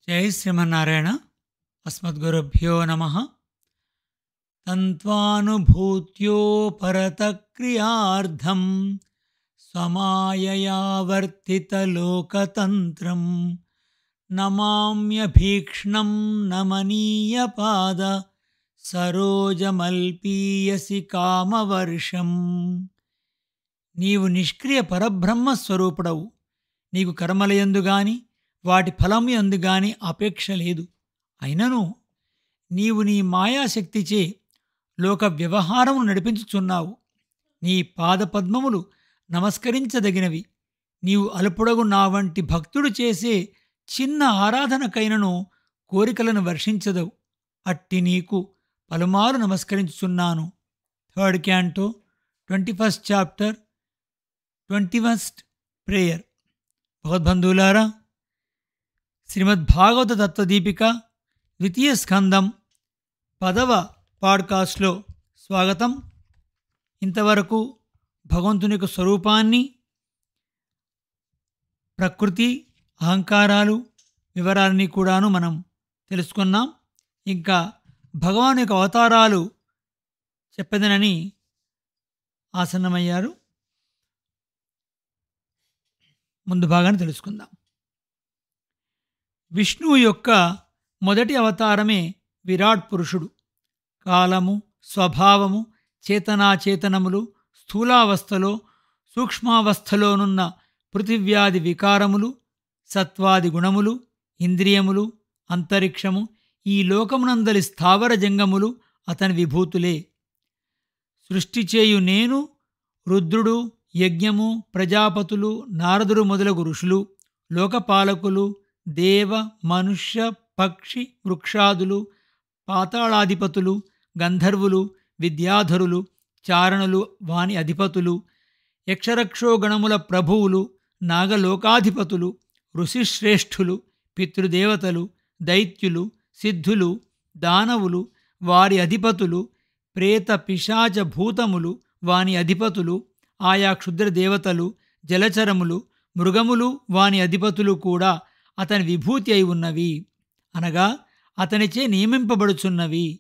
జై శ్రీమన్నారాయణ. అస్మద్గురుభ్యో నమ. తంత్వానుభూత్యోపరతక్రియార్థం స్వమాయయావర్తితలోకతంత్రం నమామ్యభీక్ష్ణం నమనీయపాద సరోజమల్పీయసి కామవర్షం. నీవు నిష్క్రియ పరబ్రహ్మ స్వరూపుడవు. నీకు కర్మలయందు గాని వాటి ఫలము యందు గాని అపేక్ష లేదు. అయినను నీవు నీ మాయాశక్తిచే లోక వ్యవహారమును నడిపించుచున్నావు. నీ పాదపద్మములు నమస్కరించదగినవి. నీవు అల్పుడగు నా వంటి భక్తుడు చేసే చిన్న ఆరాధనకైనను కోరికలను వర్షించదవు. అట్టి నీకు పలుమారు నమస్కరించుచున్నాను. Third canto 21st chapter 21st prayer. భగవద్బంధువులారా, శ్రీమద్భాగవత తత్వదీపిక ద్వితీయ స్కందం 10వ పాడ్కాస్ట్లో స్వాగతం. ఇంతవరకు భగవంతుని యొక్క స్వరూపాన్ని, ప్రకృతి, అహంకారాలు, వివరాలని కూడాను మనం తెలుసుకున్నాం. ఇంకా భగవాన్ యొక్క అవతారాలు చెప్పదనని ఆసన్నమయ్యారు. ముందు భాగాన్ని తెలుసుకుందాం. విష్ణువు యొక్క మొదటి అవతారమే విరాట్ పురుషుడు. కాలము, స్వభావము, చేతనాచేతనములు, స్థూలావస్థలో సూక్ష్మావస్థలోనున్న పృథివ్యాది వికారములు, సత్వాది గుణములు, ఇంద్రియములు, అంతరిక్షము, ఈ లోకమునందలి స్థావర జంగములు అతని విభూతులే. సృష్టి చేయు నేను, రుద్రుడు, యజ్ఞము, ప్రజాపతులు, నారదుడు మొదలగు ఋషులు, లోకపాలకులు, దేవ, మనుష్య, పక్షి, వృక్షాదులు, పాతాళాధిపతులు, గంధర్వులు, విద్యాధరులు, చారణులు వాని అధిపతులు, యక్షరక్షోగణముల ప్రభువులు, నాగలోకాధిపతులు, ఋషిశ్రేష్ఠులు, పితృదేవతలు, దైత్యులు, సిద్ధులు, దానవులు వారి అధిపతులు, ప్రేత పిశాచ భూతములు వాని అధిపతులు, ఆయా క్షుద్రదేవతలు, జలచరములు, మృగములు వాని అధిపతులు కూడా అతని విభూతి అయి ఉన్నవి, అనగా అతనిచే నియమింపబడుచున్నవి.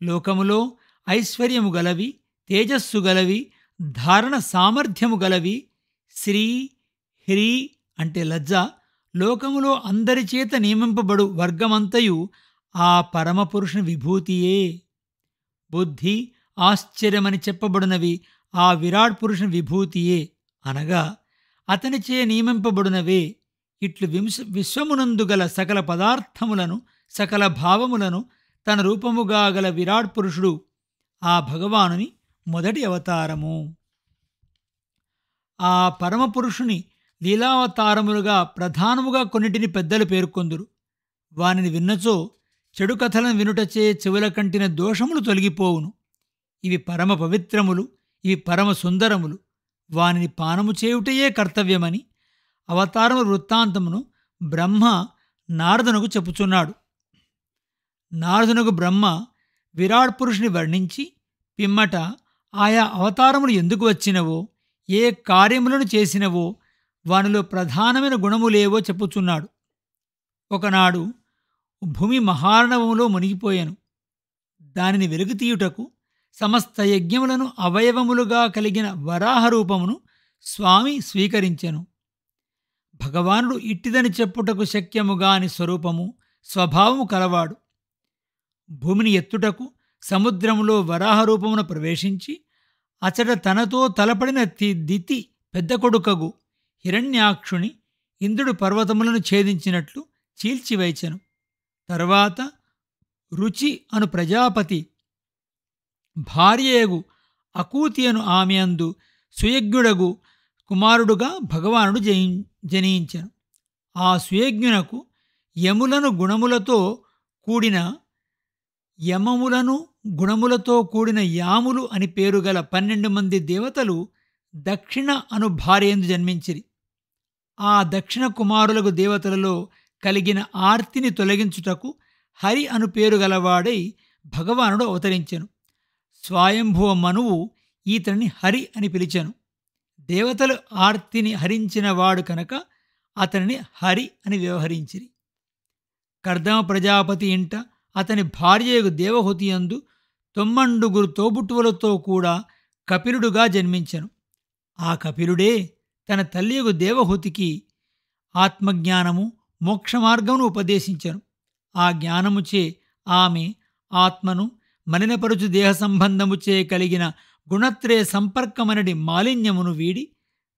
లోకములో ఐశ్వర్యము గలవి, తేజస్సు గలవి, ధారణ సామర్థ్యము గలవి, శ్రీ, హ్రీ అంటే లజ్జ, లోకములో అందరిచేత నియమింపబడు వర్గమంతయు ఆ పరమపురుషుని విభూతియే. బుద్ధి, ఆశ్చర్యమని చెప్పబడినవి ఆ విరాట్ పురుషుని విభూతియే, అనగా అతనిచే నియమింపబడినవే. ఇట్లు విశ్వమునందు గల సకల పదార్థములను, సకల భావములను తన రూపముగా గల విరాట్ పురుషుడు ఆ భగవానుని మొదటి అవతారము. ఆ పరమపురుషుని లీలావతారములుగా ప్రధానముగా కొన్నిటిని పెద్దలు పేర్కొందురు. వానిని విన్నచో చెడు కథలను వినుటచే చెవుల కంటిన దోషములు తొలగిపోవును. ఇవి పరమ పవిత్రములు, ఇవి పరమ సుందరములు. వానిని పానము చేయుటయే కర్తవ్యమని అవతారము వృత్తాంతమును బ్రహ్మ నారదునకు చెప్పుచున్నాడు. నారదునకు బ్రహ్మ విరాట్ పురుషుని వర్ణించి పిమ్మట ఆయా అవతారములు ఎందుకు వచ్చినవో, ఏ కార్యములను చేసినవో, వానిలో ప్రధానమైన గుణములేవో చెప్పుచున్నాడు. ఒకనాడు భూమి మహార్ణవములో మునిగిపోయాను. దానిని వెలుగుతీయుటకు సమస్త యజ్ఞములను అవయవములుగా కలిగిన వరాహ రూపమును స్వామి స్వీకరించెను. భగవానుడు ఇట్టిదని చెప్పుటకు శక్యముగాని స్వరూపము, స్వభావము కలవాడు. భూమిని ఎత్తుటకు సముద్రములో వరాహరూపమున ప్రవేశించి అచట తనతో తలపడిన దితి పెద్ద కొడుకగు హిరణ్యాక్షుని ఇంద్రుడు పర్వతములను ఛేదించినట్లు చీల్చివైచెను. తర్వాత రుచి అను ప్రజాపతి భార్యయగు అకూతి అను ఆమె అందు సుయజ్ఞుడగు కుమారుడుగా భగవానుడు జనించెను. ఆ సుయజ్ఞునకు యములను గుణములతో కూడిన యాములు అని పేరుగల 12 మంది దేవతలు దక్షిణ అను భార్యందు జన్మించిరి. ఆ దక్షిణ కుమారులకు దేవతలలో కలిగిన ఆర్తిని తొలగించుటకు హరి అను పేరు గలవాడై భగవానుడు అవతరించెను. స్వయంభువ మనువు ఈతని హరి అని పిలిచెను. దేవతలు ఆర్తిని హరించిన వాడు కనుక అతనిని హరి అని వ్యవహరించిరి. కర్దమ ప్రజాపతి ఇంట అతని భార్యయగు దేవహూతియందు 9 తోబుట్టువులతో కూడా కపిలుడుగా జన్మించెను. ఆ కపిలుడే తన తల్లియగు దేవహూతికి ఆత్మజ్ఞానము మోక్షమార్గమును ఉపదేశించెను. ఆ జ్ఞానముచే ఆమె ఆత్మను మలినపరుచు దేహ సంబంధముచే కలిగిన గుణత్రయ సంపర్కమనడి మాలిన్యమును వీడి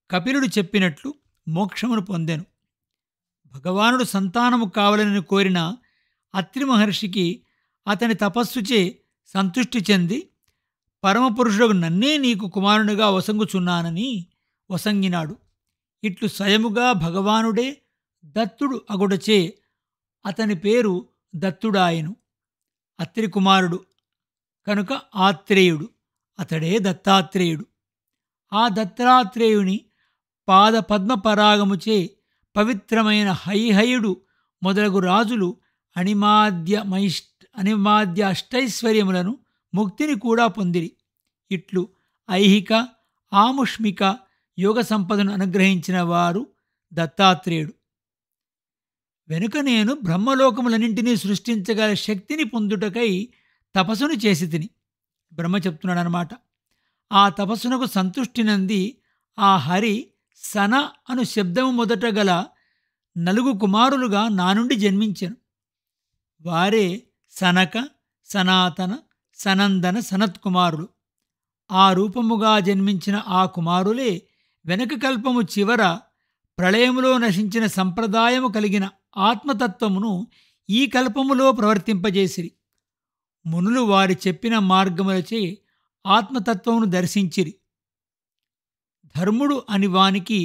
కపిలుడు చెప్పినట్లు మోక్షమును పొందెను. భగవానుడు సంతానము కావాలని కోరిన అత్రి మహర్షికి అతని తపస్సుచే సంతుష్టి చెంది పరమపురుషుడు నన్నే నీకు కుమారునిగా వసంగుచున్నానని వసంగినాడు. ఇట్లు స్వయముగా భగవానుడే దత్తుడు అగుడచే అతని పేరు దత్తుడాయను. అత్రి కుమారుడు కనుక ఆత్రేయుడు, అతడే దత్తాత్రేయుడు. ఆ దత్తాత్రేయుని పాద పద్మపరాగముచే పవిత్రమైన హైహయుడు మొదలగు రాజులు అనిమాద్య అష్టైశ్వర్యములను ముక్తిని కూడా పొందిరి. ఇట్లు ఐహిక ఆముష్మిక యోగ సంపదను అనుగ్రహించిన వారు దత్తాత్రేయుడు. వెనుక నేను బ్రహ్మలోకములన్నింటినీ సృష్టించగల శక్తిని పొందుటకై తపస్సును చేసి తిని. బ్రహ్మ చెప్తున్నాడనమాట. ఆ తపస్సునకు సంతుష్టినంది ఆ హరి సన అను శబ్దము మొదట గల 4 కుమారులుగా నా నుండి జన్మించెను. వారే సనక, సనాతన, సనందన, సనత్కుమారులు. ఆ రూపముగా జన్మించిన ఆ కుమారులే వెనక కల్పము చివర ప్రళయములో నశించిన సంప్రదాయము కలిగిన ఆత్మతత్వమును ఈ కల్పములో ప్రవర్తింపజేసిరి. మునులు వారి చెప్పిన మార్గములచే ఆత్మతత్వమును దర్శించిరి. ధర్ముడు అని వానికి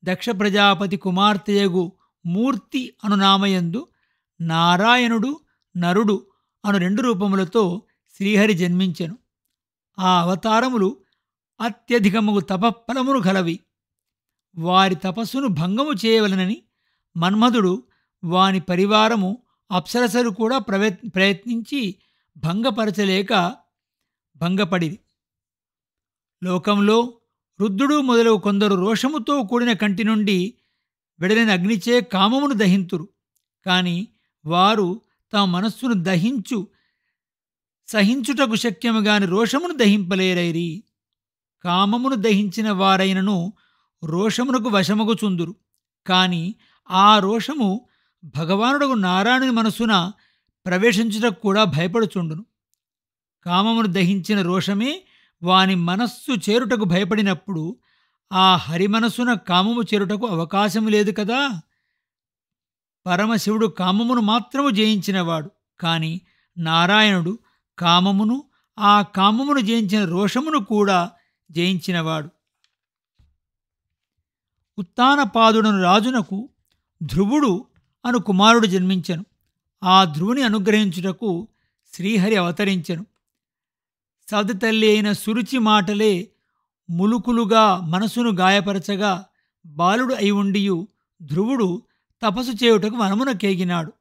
దక్ష ప్రజాపతి కుమార్తెయగు మూర్తి అనునామయందు నారాయణుడు, నరుడు అను 2 రూపములతో శ్రీహరి జన్మించెను. ఆ అవతారములు అత్యధికముగు తపఫలమును గలవి. వారి తపస్సును భంగము చేయవలనని మన్మధుడు వాని పరివారము అప్సరసలు కూడా ప్రయత్నించి భంగపరచలేక భంగపడిరి. లోకంలో రుద్రుడు మొదలగు కొందరు రోషముతో కూడిన కంటి నుండి వెడలిన అగ్నిచే కామమును దహింతురు. కాని వారు తమ మనస్సును సహించుటకు శక్యముగాని రోషమును దహింపలేరైరి. కామమును దహించిన వారైనను రోషమునకు వశమగుచుందురు. కాని ఆ రోషము భగవానుడగు నారాయణుని మనస్సున ప్రవేశించుటకు కూడా భయపడుచుండును. కామమును దహించిన రోషమే వాని మనస్సు చేరుటకు భయపడినప్పుడు ఆ హరి మనస్సున కామము చేరుటకు అవకాశము లేదు కదా. పరమశివుడు కామమును మాత్రము జయించినవాడు. కాని నారాయణుడు కామమును, ఆ కామమును జయించిన రోషమును కూడా జయించినవాడు. ఉత్తానపాదుడను రాజునకు ధ్రువుడు అను కుమారుడు జన్మించెను. ఆ ధ్రువుని అనుగ్రహించుటకు శ్రీహరి అవతరించెను. సవతితల్లి అయిన సురుచి మాటలే ములుకులుగా మనసును గాయపరచగా బాలుడు అయి ఉండియు ధ్రువుడు తపస్సు చేయుటకు వనమునకేగినాడు.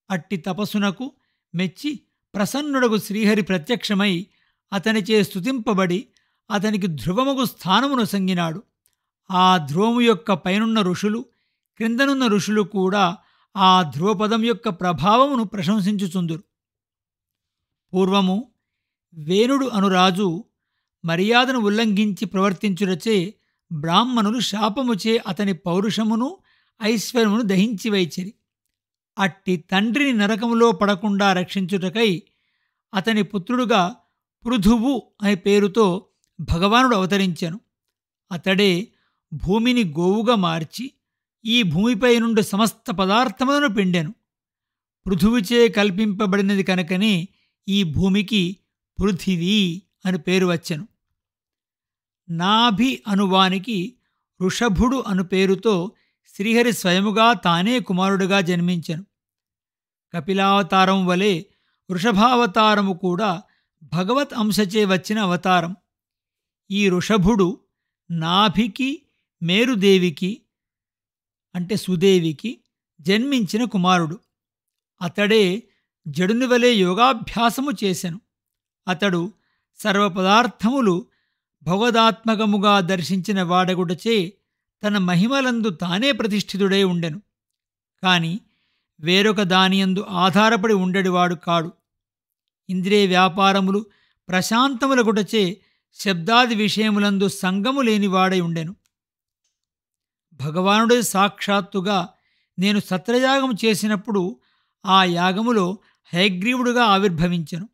అట్టి తపస్సునకు మెచ్చి ప్రసన్నుడగు శ్రీహరి ప్రత్యక్షమై అతనిచే స్తుతింపబడి అతనికి ధ్రువముగు స్థానమును సంగినాడు. ఆ ధ్రువము యొక్క పైనున్న ఋషులు, క్రిందనున్న ఋషులు కూడా ఆ ధ్రువపదం యొక్క ప్రభావమును ప్రశంసించుచుందురు. పూర్వము వేణుడు అనురాజు మర్యాదను ఉల్లంఘించి ప్రవర్తించుటచే బ్రాహ్మణులు శాపముచే అతని పౌరుషమును ఐశ్వర్యమును దహించివైచిరి. అట్టి తండ్రిని నరకములో పడకుండా రక్షించుటకై అతని పుత్రుడుగా పృథువు అనే పేరుతో భగవానుడు అవతరించెను. అతడే భూమిని గోవుగా మార్చి ఈ భూమిపై నుండి సమస్త పదార్థములను పిండెను. పృథువుచే కల్పింపబడినది కనుకనే ఈ భూమికి పృథివీ అని పేరు వచ్చెను. నాభి అనువానికి వృషభుడు అను పేరుతో శ్రీహరి స్వయముగా తానే కుమారుడుగా జన్మించెను. కపిలావతారం వలె వృషభావతారము కూడా భగవత్ అంశచే వచ్చిన అవతారం. ఈ వృషభుడు నాభికి, మేరుదేవికి అంటే సుదేవికి జన్మించిన కుమారుడు. అతడే జడుని వలె యోగాభ్యాసము చేసెను. అతడు సర్వపదార్థములు భగవదాత్మకముగా దర్శించిన వాడగుటచే తన మహిమలందు తానే ప్రతిష్ఠితుడై ఉండెను. కాని వేరొక దానియందు ఆధారపడి ఉండేవాడు కాడు. ఇంద్రియ వ్యాపారములు ప్రశాంతములగుటచే శబ్దాది విషయములందు సంగము లేనివాడై ఉండెను. భగవానుడే సాక్షాత్తుగా నేను సత్రయాగం చేసినప్పుడు ఆ యాగములో హయగ్రీవుడుగా ఆవిర్భవించెను.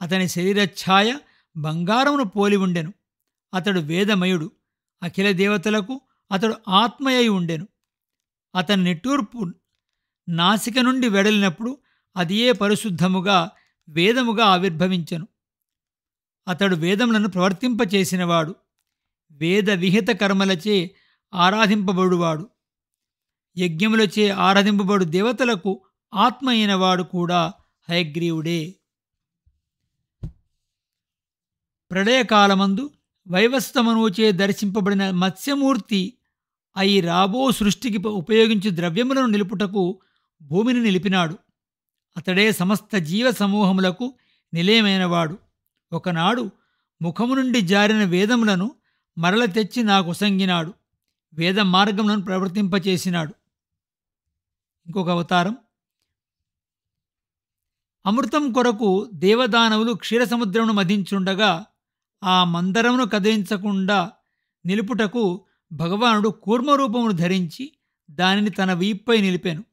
అతని శరీరఛాయ బంగారమును పోలి ఉండెను. అతడు వేదమయుడు. అఖిల దేవతలకు అతడు ఆత్మయై ఉండెను. అతని నిట్టూర్పు నాసిక నుండి వెడలినప్పుడు అదియే పరిశుద్ధముగా వేదముగా ఆవిర్భవించెను. అతడు వేదములను ప్రవర్తింపచేసినవాడు. వేద విహిత కర్మలచే ఆరాధింపబడువాడు. యజ్ఞములచే ఆరాధింపబడు దేవతలకు ఆత్మ అయినవాడు కూడా హయగ్రీవుడే. ప్రళయకాలమందు వైవస్వతమనుచే దర్శింపబడిన మత్స్యమూర్తి అయి రాబో సృష్టికి ఉపయోగించు ద్రవ్యములను నిలుపుటకు భూమిని నిలిపినాడు. అతడే సమస్త జీవ సమూహములకు నిలయమైనవాడు. ఒకనాడు ముఖము నుండి జారిన వేదములను మరల తెచ్చి నాకొసంగినాడు. వేద మార్గములను ప్రవర్తింపచేసినాడు. ఇంకొక అవతారం. అమృతం కొరకు దేవదానవులు క్షీరసముద్రమును మధించుండగా ఆ మందరమును కదిలించకుండా నిలుపుటకు భగవానుడు కూర్మరూపమును ధరించి దానిని తన వీపుపై నిలిపెను.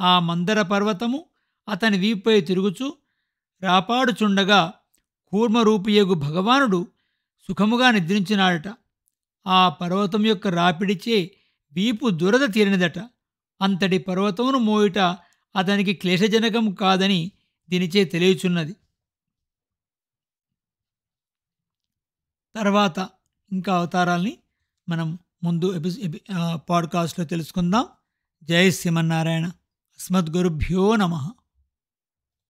ఆ మందర పర్వతము అతని వీపుపై తిరుగుచూ రాపాడుచుండగా కూర్మరూపియగు భగవానుడు సుఖముగా నిద్రించినాడట. ఆ పర్వతం యొక్క రాపిడిచే వీపు దురద తీరినదట. అంతటి పర్వతమును మోయుట అతనికి క్లేశజనకం కాదని దీనిచే తెలియచున్నది. తర్వాత ఇంకా అవతారాల్ని మనం ముందు పాడ్కాస్ట్లో తెలుసుకుందాం. జై శ్రీమన్నారాయణ. అస్మద్గురుభ్యో నమః.